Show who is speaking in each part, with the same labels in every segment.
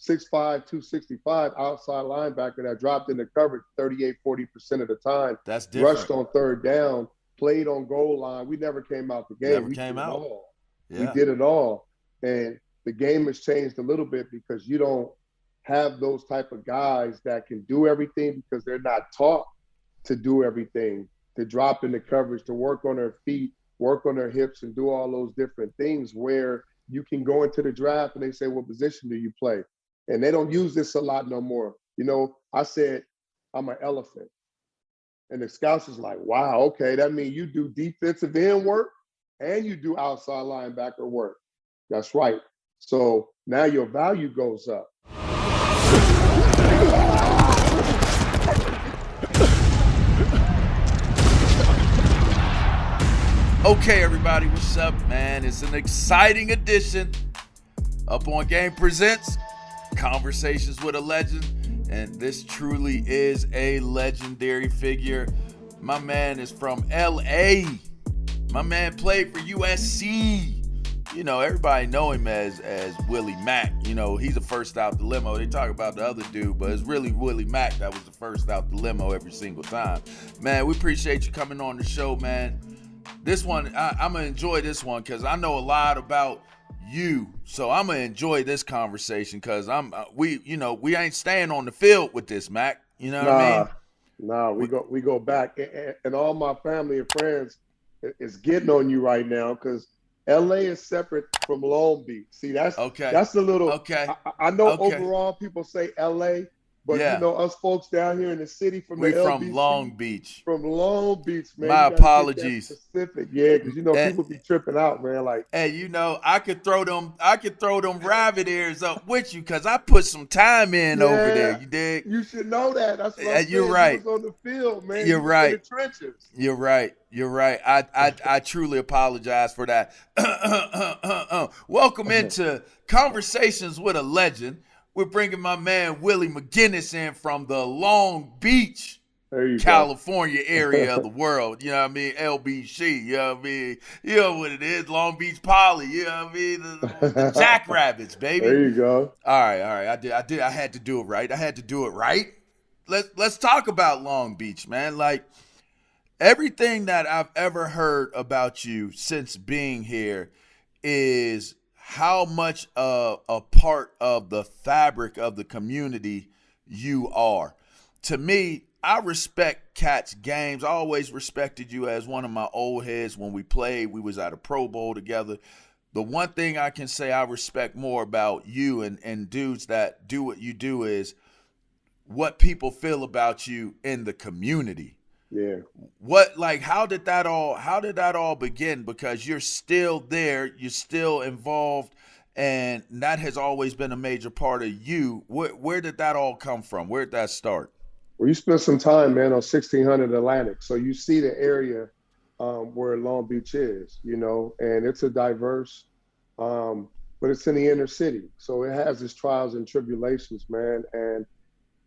Speaker 1: 6'5", 265 outside linebacker that dropped into coverage 38-40% of the time,
Speaker 2: That's
Speaker 1: rushed
Speaker 2: different.
Speaker 1: on third down, played on goal line. We never came out the game.
Speaker 2: Never
Speaker 1: We
Speaker 2: came
Speaker 1: did it
Speaker 2: out.
Speaker 1: all. We
Speaker 2: Yeah.
Speaker 1: did it all. And the game has changed a little bit because you don't have those type of guys that can do everything because they're not taught to do everything, to drop into coverage, to work on their feet, work on their hips, and do all those different things where you can go into the draft and they say, what position do you play? And they don't use this a lot no more. I said, I'm an elephant. And the scouts is like, wow, okay, that means you do defensive end work and you do outside linebacker work. That's right. So now your value goes up.
Speaker 2: Okay, everybody, what's up, man? It's an exciting edition Up on Game presents Conversations with a Legend, and this truly is a legendary figure. My man is from LA. My man played for USC. Everybody know him as Willie Mack. He's the first out the limo. They talk about the other dude, but it's really Willie Mack that was the first out the limo every single time. Man, we appreciate you coming on the show, man. This one, I'm going to enjoy this one because I know a lot about you. So I'm going to enjoy this conversation because we ain't staying on the field with this, Mac. You know what I
Speaker 1: Nah,
Speaker 2: mean?
Speaker 1: nah, we go back, and all my family and friends is getting on you right now because LA is separate from Long Beach. See,
Speaker 2: Okay.
Speaker 1: that's a little.
Speaker 2: Okay.
Speaker 1: I know
Speaker 2: Okay.
Speaker 1: overall people say LA, but
Speaker 2: Yeah.
Speaker 1: us folks down here in the city from
Speaker 2: We
Speaker 1: the
Speaker 2: from
Speaker 1: LBC,
Speaker 2: Long Beach.
Speaker 1: from Long Beach, man,
Speaker 2: My
Speaker 1: you got to get that
Speaker 2: apologies.
Speaker 1: specific, yeah, because
Speaker 2: And,
Speaker 1: people be tripping out, man. Like,
Speaker 2: I could throw them rabbit ears up with you because I put some time in over there.
Speaker 1: yeah,
Speaker 2: You dig?
Speaker 1: you should know that. That's what I'm
Speaker 2: You're
Speaker 1: saying. You
Speaker 2: right.
Speaker 1: was on the field, man.
Speaker 2: You're
Speaker 1: You was in the
Speaker 2: right.
Speaker 1: trenches.
Speaker 2: You're right. You're right. I truly apologize for that. Welcome into Conversations with a Legend. We're bringing my man Willie McGinest in from the Long Beach,
Speaker 1: There you go.
Speaker 2: California area of the world. You know what I mean? LBC. You know what I mean? You know what it is? Long Beach Poly. You know what I mean? The Jackrabbits, baby.
Speaker 1: There you go.
Speaker 2: All right, all right. I had to do it right. I had to do it right. Let's talk about Long Beach, man. Like everything that I've ever heard about you since being here is how much a part of the fabric of the community you are. To me, I respect Cat's games. I always respected you as one of my old heads when we played. We was at a Pro Bowl together. The one thing I can say I respect more about you and dudes that do what you do is what people feel about you in the community.
Speaker 1: Yeah.
Speaker 2: How did that all begin? Because you're still there, you're still involved, and that has always been a major part of you. Where did that all come from? Where did that start?
Speaker 1: Well, you spent some time, man, on 1600 Atlantic. So you see the area where Long Beach is, and it's a diverse, but it's in the inner city. So it has its trials and tribulations, man. And,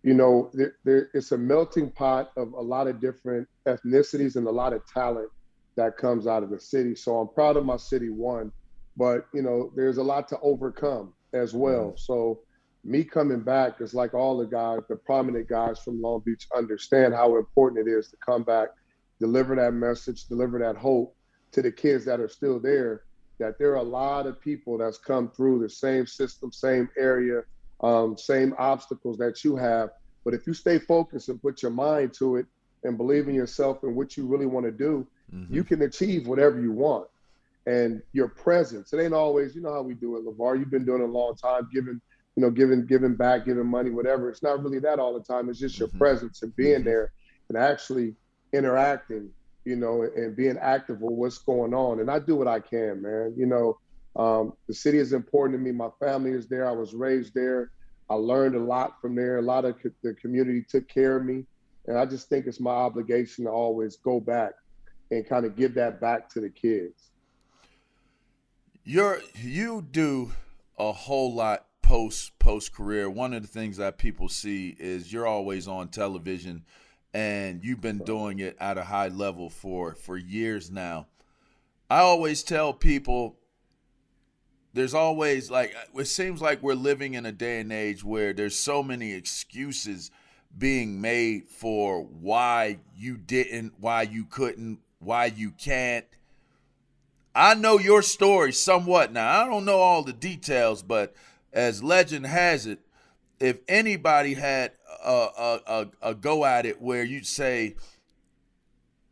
Speaker 1: it's a melting pot of a lot of different ethnicities and a lot of talent that comes out of the city. So I'm proud of my city, one, but, there's a lot to overcome as
Speaker 2: Mm-hmm.
Speaker 1: well. So me coming back is like all the guys, the prominent guys from Long Beach understand how important it is to come back, deliver that message, deliver that hope to the kids that are still there, that there are a lot of people that's come through the same system, same area, same obstacles that you have. But if you stay focused and put your mind to it and believe in yourself and what you really want to do,
Speaker 2: Mm-hmm.
Speaker 1: you can achieve whatever you want. And your presence, it ain't always, how we do it, LaVar. You've been doing it a long time, giving back, giving money, whatever. It's not really that all the time. It's just your
Speaker 2: Mm-hmm.
Speaker 1: presence and being
Speaker 2: Mm-hmm.
Speaker 1: there and actually interacting, and being active with what's going on. And I do what I can, man. The city is important to me. My family is there. I was raised there. I learned a lot from there. A lot of the community took care of me. And I just think it's my obligation to always go back and kind of give that back to the kids.
Speaker 2: You do a whole lot post career. One of the things that people see is you're always on television, and you've been doing it at a high level for years now. I always tell people there's always like it seems like we're living in a day and age where there's so many excuses being made for why you didn't, why you couldn't, why you can't. I know your story somewhat now. I don't know all the details, but as legend has it, if anybody had a go at it where you'd say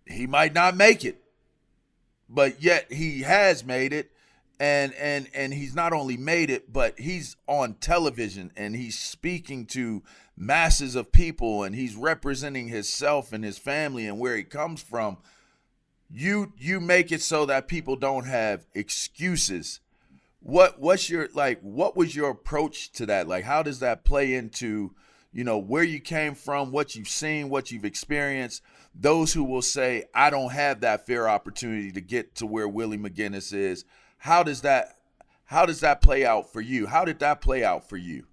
Speaker 2: he might not make it, but yet he has made it, and he's not only made it, but he's on television and he's speaking to masses of people and he's representing himself and his family and where he comes from. You make it so that people don't have excuses. What's your like what was your approach to that? Like how does that play into, where you came from, what you've seen, what you've experienced? Those who will say, I don't have that fair opportunity to get to where Willie McGinest is. How does that play out for you? How did that play out for you?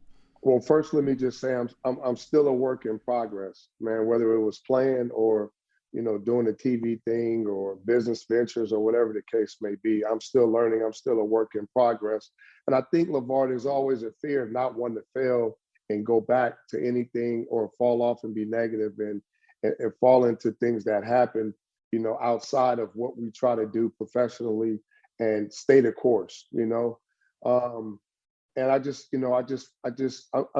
Speaker 1: Well, first, let me just say I'm still a work in progress, man. Whether it was playing or doing a TV thing or business ventures or whatever the case may be, I'm still learning. I'm still a work in progress, and I think LaVar, there's always a fear of not wanting to fail and go back to anything or fall off and be negative and fall into things that happen, outside of what we try to do professionally and stay the course. And I'm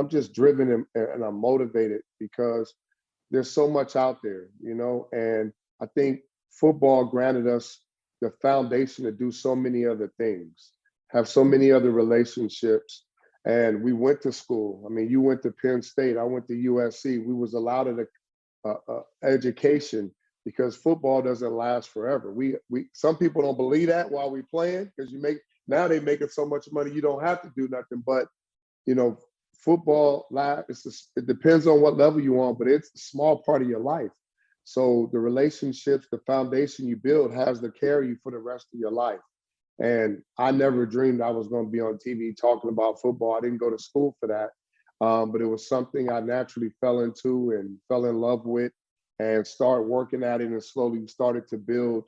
Speaker 1: just driven and I'm motivated because there's so much out there. And I think football granted us the foundation to do so many other things, have so many other relationships. And we went to school. I mean, you went to Penn State, I went to USC. We was allowed an education because football doesn't last forever. We some people don't believe that while we playing because now they making so much money you don't have to do nothing. But football, it depends on what level you're on, but it's a small part of your life. So the relationships, the foundation you build has to carry you for the rest of your life. And I never dreamed I was going to be on TV talking about football. I didn't go to school for that. But it was something I naturally fell into and fell in love with and started working at it and slowly started to build,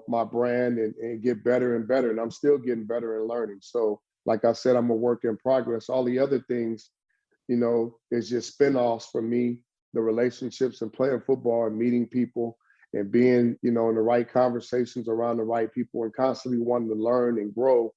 Speaker 1: my brand and get better and better. And I'm still getting better and learning. So like I said, I'm a work in progress. All the other things, is just spinoffs for me, the relationships and playing football and meeting people and being, in the right conversations around the right people and constantly wanting to learn and grow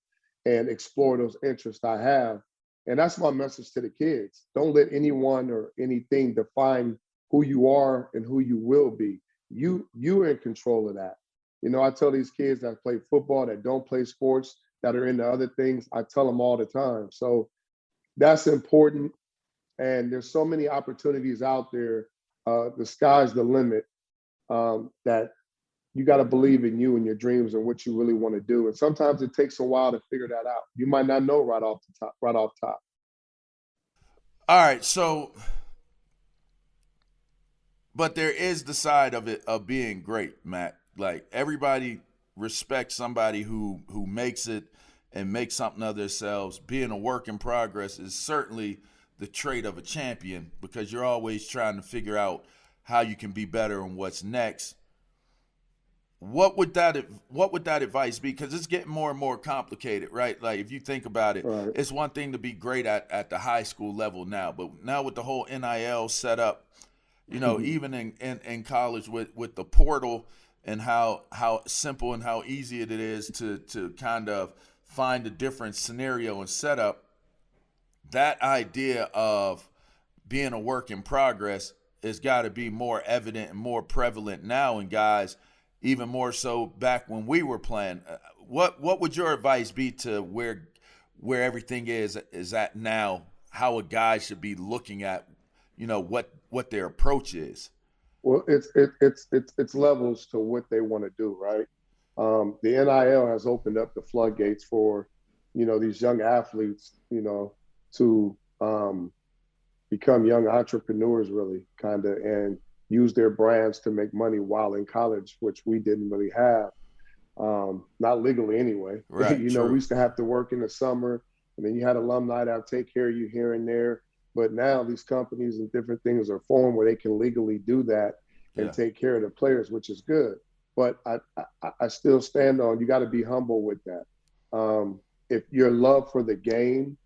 Speaker 1: and explore those interests I have. And that's my message to the kids. Don't let anyone or anything define who you are and who you will be. You're in control of that. I tell these kids that play football, that don't play sports, that are into other things, I tell them all the time. So that's important. And there's so many opportunities out there. The sky's the limit, that you got to believe in you and your dreams and what you really want to do. And sometimes it takes a while to figure that out. You might not know right off top.
Speaker 2: All right, so but there is the side of it of being great, Matt. Like everybody respects somebody who makes it and makes something of themselves. Being a work in progress is certainly the trait of a champion because you're always trying to figure out how you can be better and what's next. What would that advice be? Because it's getting more and more complicated, right? Like if you think about it,
Speaker 1: Right.
Speaker 2: it's one thing to be great at the high school level now, but now with the whole NIL setup, even in college with the portal and how simple and how easy it is to kind of find a different scenario and setup, that idea of being a work in progress has got to be more evident and more prevalent now in guys, even more so back when we were playing. What would your advice be to where everything is at now? How a guy should be looking at, what their approach is.
Speaker 1: Well, it's levels to what they want to do, right? The NIL has opened up the floodgates for, these young athletes, to become young entrepreneurs, really, kind of, and use their brands to make money while in college, which we didn't really have, not legally anyway.
Speaker 2: Right.
Speaker 1: We
Speaker 2: True.
Speaker 1: used to have to work in the summer, and then you had alumni that would take care of you here and there. But now these companies and different things are formed where they can legally do that and
Speaker 2: Yeah.
Speaker 1: take care of the players, which is good. But I still stand on, you got to be humble with that. if your love for the game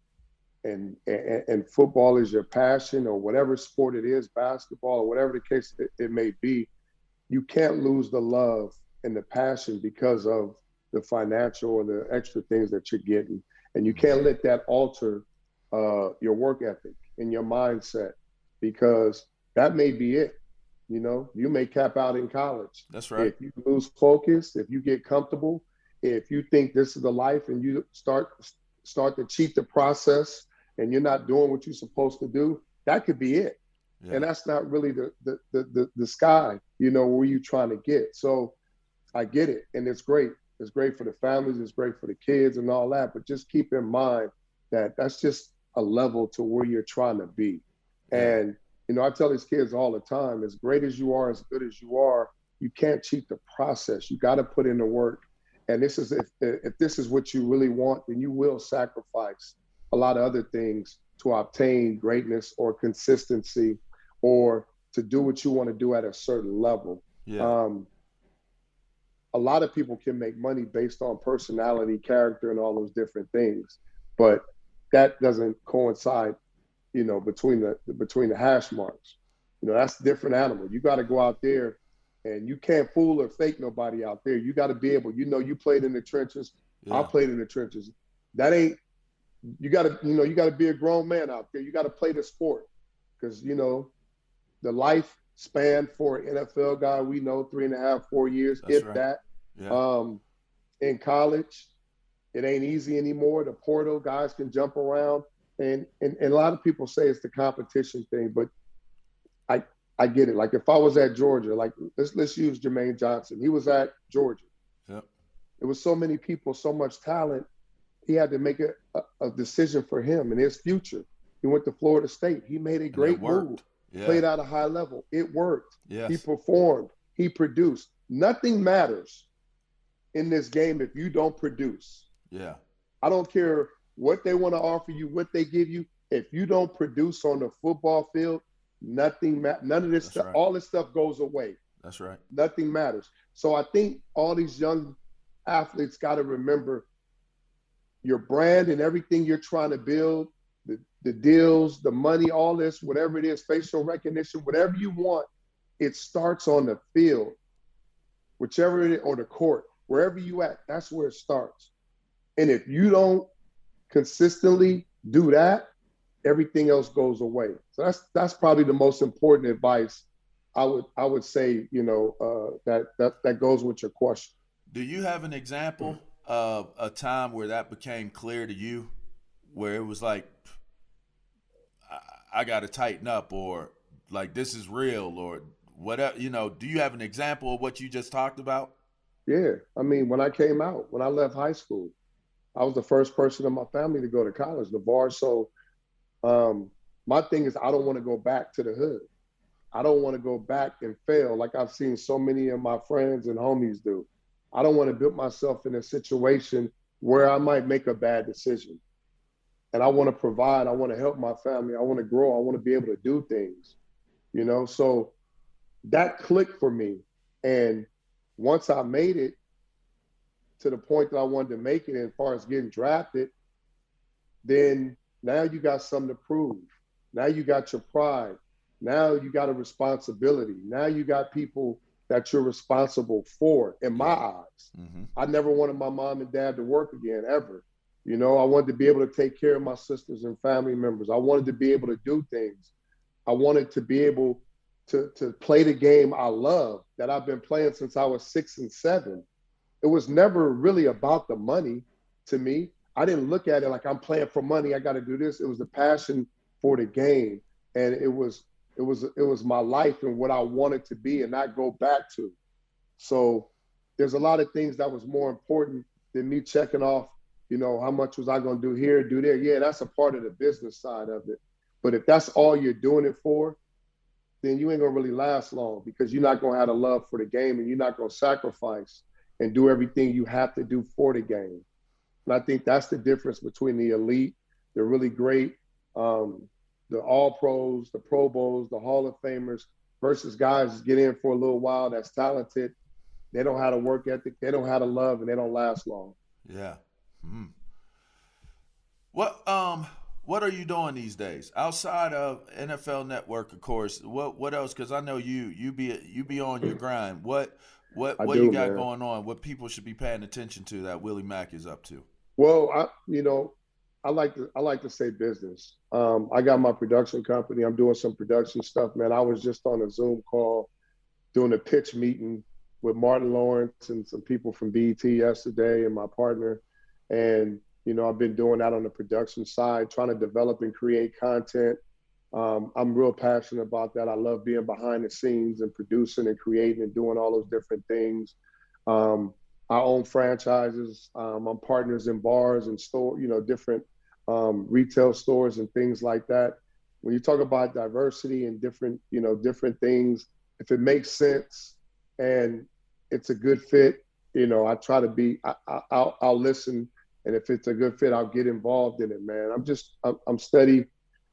Speaker 1: and football is your passion, or whatever sport it is, basketball or whatever the case it may be, you can't lose the love and the passion because of the financial or the extra things that you're getting. And you can't let that alter your work ethic and your mindset, because that may be it. You may cap out in college.
Speaker 2: That's right.
Speaker 1: If you lose focus, if you get comfortable, if you think this is the life and you start to cheat the process and you're not doing what you're supposed to do, that could be it. Yeah. And that's not really the sky, where you're trying to get. So I get it. And it's great. It's great for the families. It's great for the kids and all that. But just keep in mind that that's just a level to where you're trying to be. And, I tell these kids all the time, as great as you are, as good as you are, you can't cheat the process. You got to put in the work. And this is if this is what you really want, then you will sacrifice a lot of other things to obtain greatness or consistency, or to do what you want to do at a certain level. Yeah. A lot of people can make money based on personality, character, and all those different things, but that doesn't coincide, between the hash marks. That's a different animal. You got to go out there, and you can't fool or fake nobody out there. You got to be able, you played in the trenches. Yeah. I played in the trenches. That ain't, you got to be a grown man out there. You got to play the sport, because, the life span for an NFL guy, we know 3.5, 4 years, that's if right. that. Yeah. In college, it ain't easy anymore. The portal, guys can jump around. And a lot of people say it's the competition thing, but I get it. Like, if I was at Georgia, like let's use Jermaine Johnson. He was at Georgia. Yep. There was so many people, so much talent. He had to make a decision for him and his future. He went to Florida State. He made a great move. Yeah. Played at a high level. It worked. Yes. He performed. He produced. Nothing matters in this game if you don't produce. Yeah. I don't care what they want to offer you, what they give you. If you don't produce on the football field, none of this stuff, right. All this stuff goes away. That's right. Nothing matters. So I think all these young athletes got to remember your brand and everything you're trying to build, the deals, the money, all this, whatever it is, facial recognition, whatever you want, it starts on the field, whichever it is, or the court, wherever you at, that's where it starts. And if you don't consistently do that, everything else goes away. So that's probably the most important advice I would say, that goes with your question.
Speaker 2: Do you have an example of a time where that became clear to you, where it was like, I got to tighten up, or like, this is real, or whatever, do you have an example of what you just talked about?
Speaker 1: Yeah. I mean, when I left high school, I was the first person in my family to go to college, LaVar. So my thing is, I don't want to go back to the hood. I don't want to go back and fail like I've seen so many of my friends and homies do. I don't want to put myself in a situation where I might make a bad decision. And I want to provide, I want to help my family, I want to grow, I want to be able to do things, So that clicked for me. And once I made it to the point that I wanted to make it, as far as getting drafted, then now you got something to prove. Now you got your pride. Now you got a responsibility. Now you got people that you're responsible for, in my eyes. Mm-hmm. I never wanted my mom and dad to work again, ever. I wanted to be able to take care of my sisters and family members. I wanted to be able to do things. I wanted to be able to play the game I love, that I've been playing since I was 6 and 7. It was never really about the money to me. I didn't look at it like, I'm playing for money, I got to do this. It was the passion for the game. And it was my life and what I wanted to be and not go back to. So there's a lot of things that was more important than me checking off, how much was I going to do here, do there. Yeah, that's a part of the business side of it. But if that's all you're doing it for, then you ain't going to really last long, because you're not going to have a love for the game, and you're not going to sacrifice and do everything you have to do for the game. And I think that's the difference between the elite, the really great, the all pros, the Pro Bowls, the Hall of Famers, versus guys that get in for a little while that's talented. They don't have a work ethic, they don't have a love, and they don't last long.
Speaker 2: Yeah. Mm. What are you doing these days outside of NFL Network? Of course. What else? Because I know you be on your grind.
Speaker 1: I
Speaker 2: What you
Speaker 1: do,
Speaker 2: got
Speaker 1: man.
Speaker 2: going on? What people should be paying attention to that Willie Mack is up to?
Speaker 1: Well, I like to say business. I got my production company. I'm doing some production stuff, man. I was just on a Zoom call doing a pitch meeting with Martin Lawrence and some people from BET yesterday and my partner. And, I've been doing that on the production side, trying to develop and create content. I'm real passionate about that. I love being behind the scenes and producing and creating and doing all those different things. Um, I own franchises. I'm partners in bars and different retail stores and things like that. When you talk about diversity and different things, if it makes sense and it's a good fit, I try to be. I'll listen, and if it's a good fit, I'll get involved in it, man. I'm steady,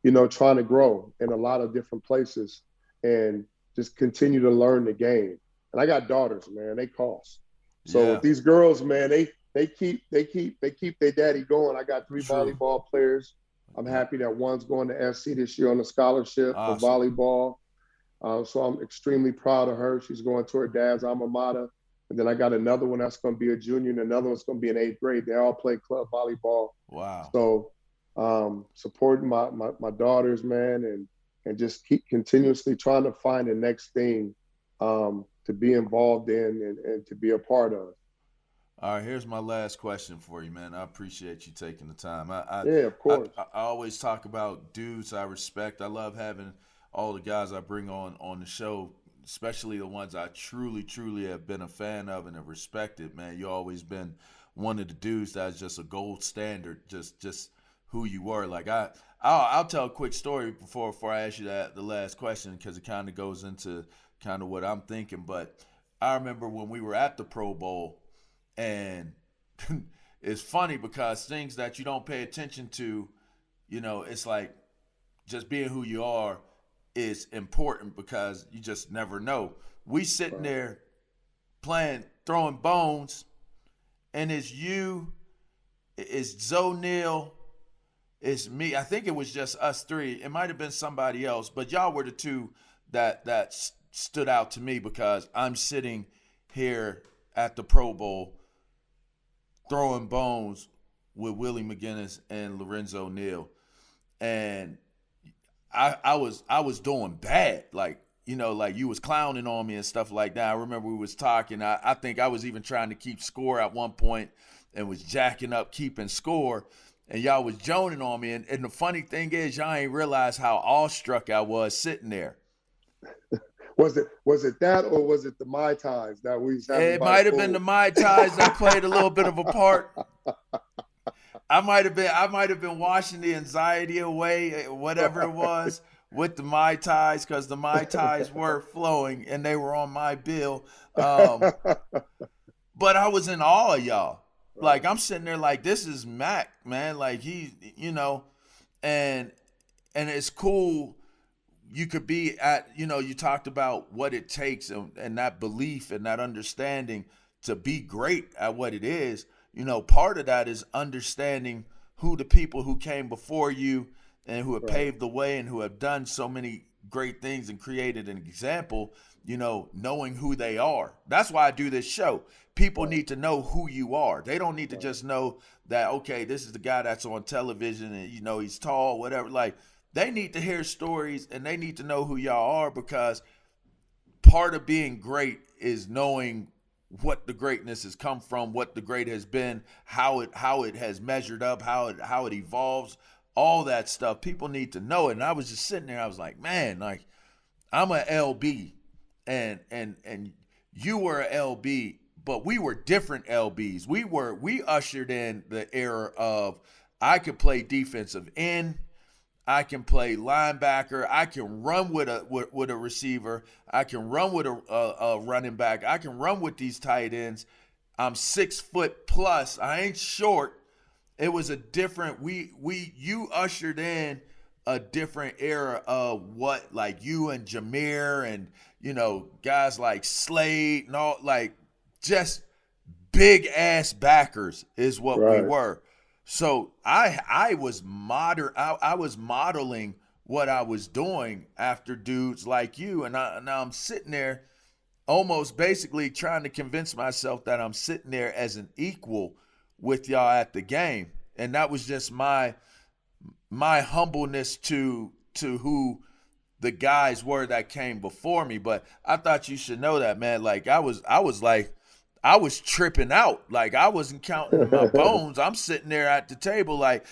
Speaker 1: trying to grow in a lot of different places and just continue to learn the game. And I got daughters, man. They cost. So
Speaker 2: Yeah,
Speaker 1: with these girls, man, they keep their daddy going. I got three
Speaker 2: true.
Speaker 1: volleyball players. I'm
Speaker 2: Yeah,
Speaker 1: happy that one's going to SC this year on a scholarship for
Speaker 2: awesome.
Speaker 1: volleyball. So I'm extremely proud of her. She's going to her dad's alma mater. And then I got another one that's going to be a junior, and another one's going to be in eighth grade. They all play club volleyball.
Speaker 2: Wow.
Speaker 1: So supporting my daughters, man, and just keep continuously trying to find the next thing to be involved in and to be a part of.
Speaker 2: All right, here's my last question for you, man. I appreciate you taking the time.
Speaker 1: Yeah, of
Speaker 2: I,
Speaker 1: course.
Speaker 2: I always talk about dudes I respect. I love having all the guys I bring on the show, especially the ones I truly have been a fan of and have respected. Man, you always been one of the dudes that's just a gold standard, just who you were. Like I'll tell a quick story before I ask you the last question because it kind of goes into kind of what I'm thinking. But I remember when we were at the Pro Bowl and it's funny because things that you don't pay attention to, it's like just being who you are is important because you just never know. We sitting
Speaker 1: Right.
Speaker 2: there playing, throwing bones, and it's you, it's Zoe Neal, it's me. I think it was just us three. It might have been somebody else, but y'all were the two that stood out to me because I'm sitting here at the Pro Bowl throwing bones with Willie McGinest and Lorenzo Neal, and I was doing bad, like like you was clowning on me and stuff like that. I remember we was talking. I think I was even trying to keep score at one point and was jacking up keeping score, and y'all was joning on me. And the funny thing is, y'all ain't realize how awestruck I was sitting there.
Speaker 1: Was it that or was it the Mai Tais that we was having
Speaker 2: It
Speaker 1: by the
Speaker 2: might have been the
Speaker 1: pool?
Speaker 2: Mai Tais that played a little bit of a part. I might have been washing the anxiety away, whatever it was, with the Mai Tais because the Mai Tais were flowing and they were on my bill. Um, but I was in awe of y'all. Like
Speaker 1: Right,
Speaker 2: I'm sitting there like this is Mac, man. Like and and it's cool. You could be at, you talked about what it takes and that belief and that understanding to be great at what it is. Part of that is understanding who the people who came before you and who have
Speaker 1: right,
Speaker 2: paved the way and who have done so many great things and created an example, knowing who they are. That's why I do this show. People
Speaker 1: right,
Speaker 2: need to know who you are. They don't need to
Speaker 1: right,
Speaker 2: just know that, okay, this is the guy that's on television and, he's tall, whatever. Like, they need to hear stories and they need to know who y'all are because part of being great is knowing what the greatness has come from, what the great has been, how it has measured up, how it evolves, all that stuff. People need to know it. And I was just sitting there, I was like, man, like I'm a LB and you were a LB, but we were different LBs. We ushered in the era of I could play defensive end, I can play linebacker. I can run with a receiver. I can run with a running back. I can run with these tight ends. I'm 6 foot plus. I ain't short. It was a different. You ushered in a different era of what like you and Jameer and guys like Slade and all like just big ass backers is what we
Speaker 1: right.
Speaker 2: were. So I was I was modeling what I was doing after dudes like you, and now I'm sitting there almost basically trying to convince myself that I'm sitting there as an equal with y'all at the game. And that was just my humbleness to who the guys were that came before me. But I thought you should know that, man. Like I was tripping out. Like I wasn't counting my bones. I'm sitting there at the table, like,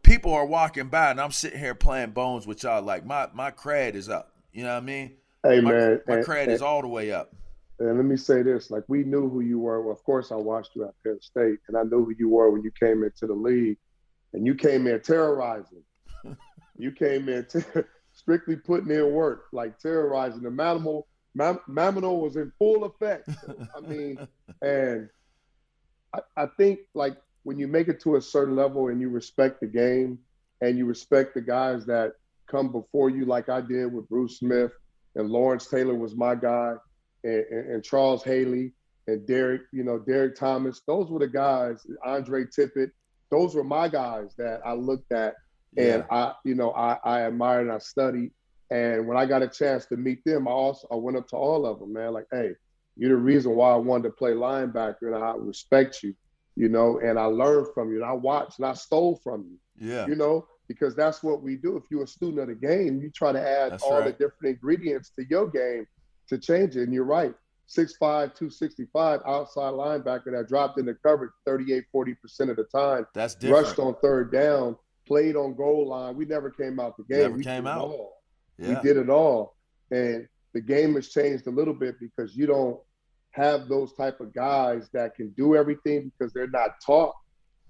Speaker 2: people are walking by and I'm sitting here playing bones with y'all. Like my cred is up. You know what I mean?
Speaker 1: Hey
Speaker 2: My
Speaker 1: man,
Speaker 2: my cred is all the way up.
Speaker 1: and let me say this: like we knew who you were. Well, of course, I watched you at Penn State, and I knew who you were when you came into the league, and you came in terrorizing. You came in strictly putting in work, like terrorizing. The mammal was in full effect. So, I mean, and I think like when you make it to a certain level and you respect the game and you respect the guys that come before you, like I did with Bruce Smith and Lawrence Taylor was my guy, and Charles Haley and Derek Thomas. Those were the guys. Andre Tippett. Those were my guys that I looked at and
Speaker 2: Yeah.
Speaker 1: I admired and I studied. And when I got a chance to meet them, I went up to all of them, man. Like, hey, you're the reason why I wanted to play linebacker, and I respect you, and I learned from you, and I watched, and I stole from you,
Speaker 2: Yeah.
Speaker 1: because that's what we do. If you're a student of the game, you try to add
Speaker 2: That's
Speaker 1: all the
Speaker 2: right.
Speaker 1: different ingredients to your game to change it. And you're right. 6'5", 265 outside linebacker that dropped into coverage 38-40% of the time,
Speaker 2: That's
Speaker 1: rushed
Speaker 2: different.
Speaker 1: on third down, played on goal line. We never came out the game.
Speaker 2: Never
Speaker 1: We
Speaker 2: came
Speaker 1: did it
Speaker 2: out.
Speaker 1: all. We
Speaker 2: Yeah.
Speaker 1: did it all. And the game has changed a little bit because you don't have those type of guys that can do everything because they're not taught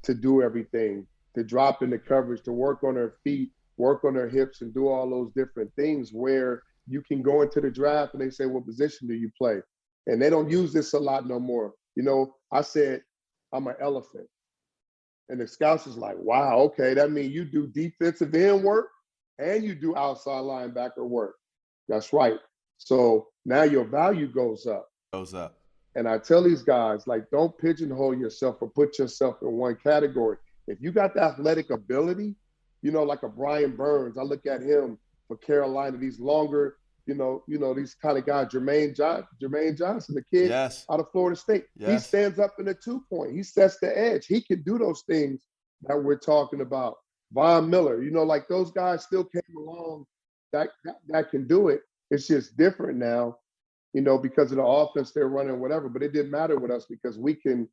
Speaker 1: to do everything, to drop into coverage, to work on their feet, work on their hips, and do all those different things where you can go into the draft and they say, what position do you play? And they don't use this a lot no more. I said, I'm an elephant. And the scouts is like, wow, okay, that means you do defensive end work and you do outside linebacker work. That's right. So now your value goes up.
Speaker 2: Goes up.
Speaker 1: And I tell these guys, like, don't pigeonhole yourself or put yourself in one category. If you got the athletic ability, like a Brian Burns, I look at him for Carolina, these longer, these kind of guys, Jermaine Johnson, the kid
Speaker 2: Yes.
Speaker 1: out of Florida State. He
Speaker 2: Yes.
Speaker 1: stands up in the 2-point. He sets the edge. He can do those things that we're talking about. Von Miller, like those guys still came along that can do it. It's just different now, because of the offense they're running, whatever. But it didn't matter with us because we can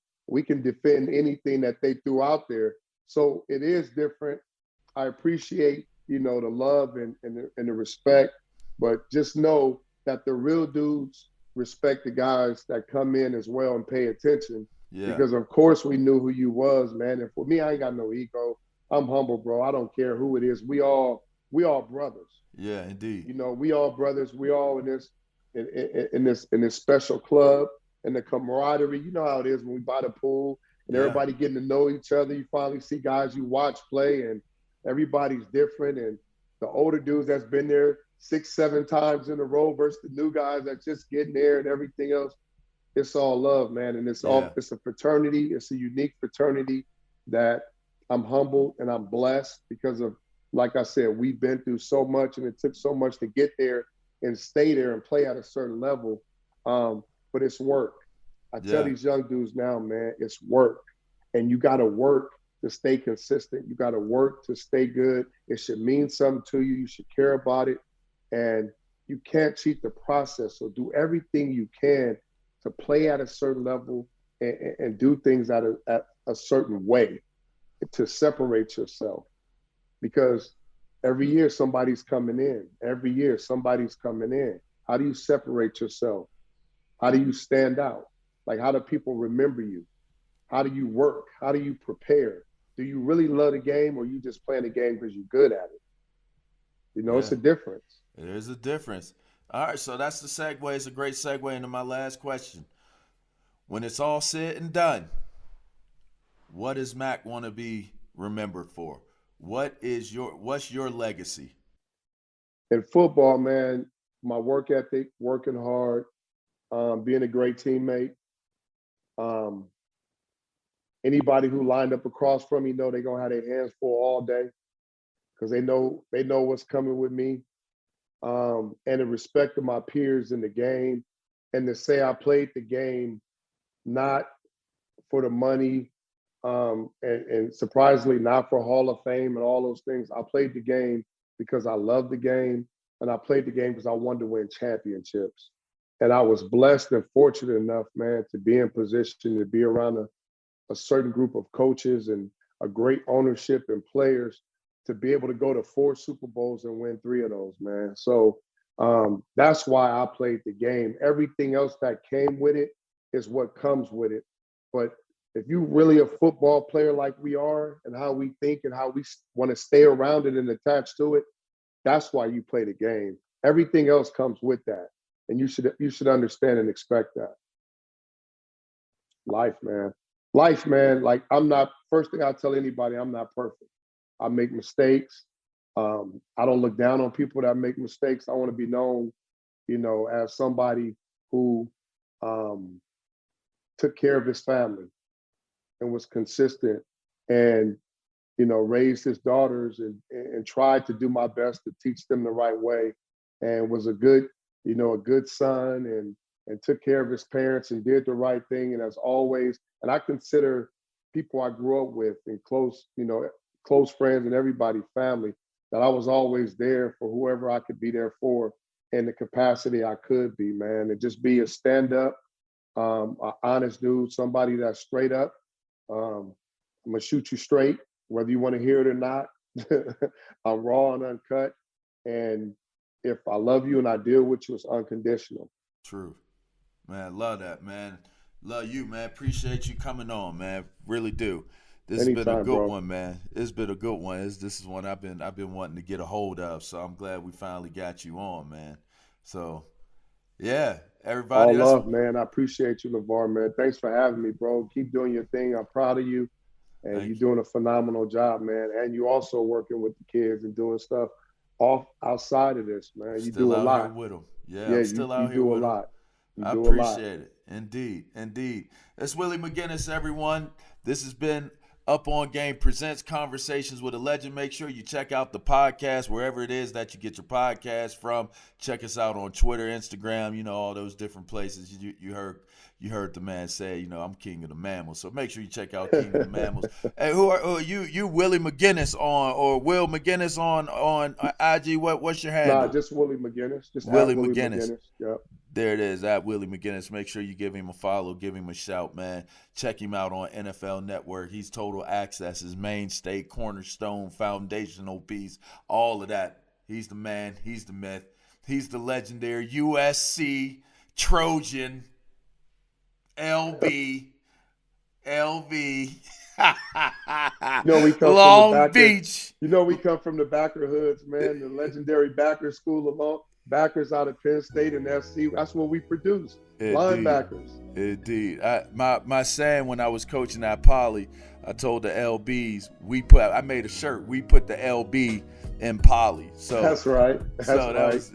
Speaker 1: defend anything that they threw out there. So it is different. I appreciate, the love and the respect, but just know that the real dudes respect the guys that come in as well and pay attention.
Speaker 2: Yeah.
Speaker 1: Because of course we knew who you was, man. And for me, I ain't got no ego. I'm humble, bro. I don't care who it is. We all brothers.
Speaker 2: Yeah, indeed.
Speaker 1: We all brothers. We all in this special club, and the camaraderie. You know how it is when we buy the pool and
Speaker 2: Yeah.
Speaker 1: everybody getting to know each other. You finally see guys you watch play, and everybody's different. And the older dudes that's been there 6-7 times in a row versus the new guys that just getting there and everything else. It's all love, man. And it's a fraternity. It's a unique fraternity that I'm humbled and I'm blessed because of, like I said, we've been through so much and it took so much to get there and stay there and play at a certain level. But it's work. I tell these young dudes now, man, it's work. And you got to work to stay consistent. You got to work to stay good. It should mean something to you. You should care about it. And you can't cheat the process. So do everything you can to play at a certain level and do things at a certain way to separate yourself. Because every year somebody's coming in. Every year somebody's coming in. How do you separate yourself? How do you stand out? Like, how do people remember you? How do you work? How do you prepare? Do you really love the game, or you just playing the game because you're good at it? It's a difference.
Speaker 2: It is a difference. All right, so that's the segue. It's a great segue into my last question. When it's all said and done, what does Mac want to be remembered for? What's your legacy?
Speaker 1: In football, man, my work ethic, working hard, being a great teammate, Anybody who lined up across from me know they're gonna have their hands full all day because they know what's coming with me. And the respect of my peers in the game, and to say I played the game not for the money, and surprisingly not for Hall of Fame and all those things. I played the game because I love the game, and I played the game because I wanted to win championships. And I was blessed and fortunate enough, man, to be in position to be around a certain group of coaches and a great ownership and players to be able to go to 4 Super Bowls and win 3 of those, man. So that's why I played the game. Everything else that came with it is what comes with it. But if you're really a football player like we are and how we think and how we want to stay around it and attached to it, that's why you play the game. Everything else comes with that. And you should understand and expect that. Life, man. Life, man. Like, first thing I tell anybody, I'm not perfect. I make mistakes. I don't look down on people that make mistakes. I want to be known, as somebody who took care of his family and was consistent and, raised his daughters and tried to do my best to teach them the right way, and was a good son and took care of his parents and did the right thing. And as always, and I consider people I grew up with and close friends and everybody family, that I was always there for whoever I could be there for in the capacity I could be, man. And just be a stand-up, an honest dude, somebody that's straight up. I'm gonna shoot you straight, whether you want to hear it or not. I'm raw and uncut. And if I love you and I deal with you, it's unconditional.
Speaker 2: True. Man, love that, man. Love you, man. Appreciate you coming on, man. Really do. This has been a good one, man. It's been a good one. This is one I've been wanting to get a hold of, so I'm glad we finally got you on, man. So, yeah, everybody.
Speaker 1: All love, man. I appreciate you, LaVar, man. Thanks for having me, bro. Keep doing your thing. I'm proud of you, and you're doing a phenomenal job, man. And you also working with the kids and doing stuff outside of this, man. You do a lot.
Speaker 2: Here with them. Yeah, I'm still out here with them. I appreciate it. Indeed. It's Willie McGinest, everyone. This has been Up On Game Presents Conversations with a Legend. Make sure you check out the podcast wherever it is that you get your podcast from. Check us out on Twitter, Instagram, all those different places. You heard the man say, I'm king of the mammals. So make sure you check out King of the Mammals. Hey, who are you Willie McGinest or Will McGinest on IG? What's your handle?
Speaker 1: Nah, just Willie McGinest. Just
Speaker 2: Willie McGinest.
Speaker 1: Yep.
Speaker 2: There it is, at Willie McGinest. Make sure you give him a follow, give him a shout, man. Check him out on NFL Network. He's Total Access's mainstay, cornerstone, foundational piece, all of that. He's the man. He's the myth. He's the legendary USC Trojan LB.
Speaker 1: We come
Speaker 2: Long
Speaker 1: from
Speaker 2: Beach.
Speaker 1: We come from the backer hoods, man. The legendary backer school of backers out of Penn State and FC. That's what we produce. Indeed. Linebackers.
Speaker 2: Indeed. My saying when I was coaching at Poly, I told the LBs, I made a shirt. We put the LB in Poly. So
Speaker 1: that's right.
Speaker 2: Was,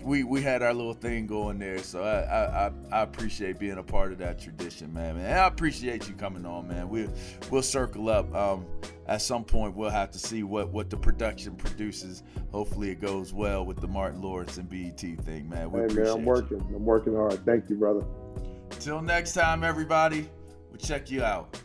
Speaker 2: we had our little thing going there. So I appreciate being a part of that tradition, man. And I appreciate you coming on, man. We'll circle up. At some point, we'll have to see what the production produces. Hopefully, it goes well with the Martin Lawrence and BET thing, man.
Speaker 1: I'm working hard. Thank you, brother.
Speaker 2: Till next time, everybody. We'll check you out.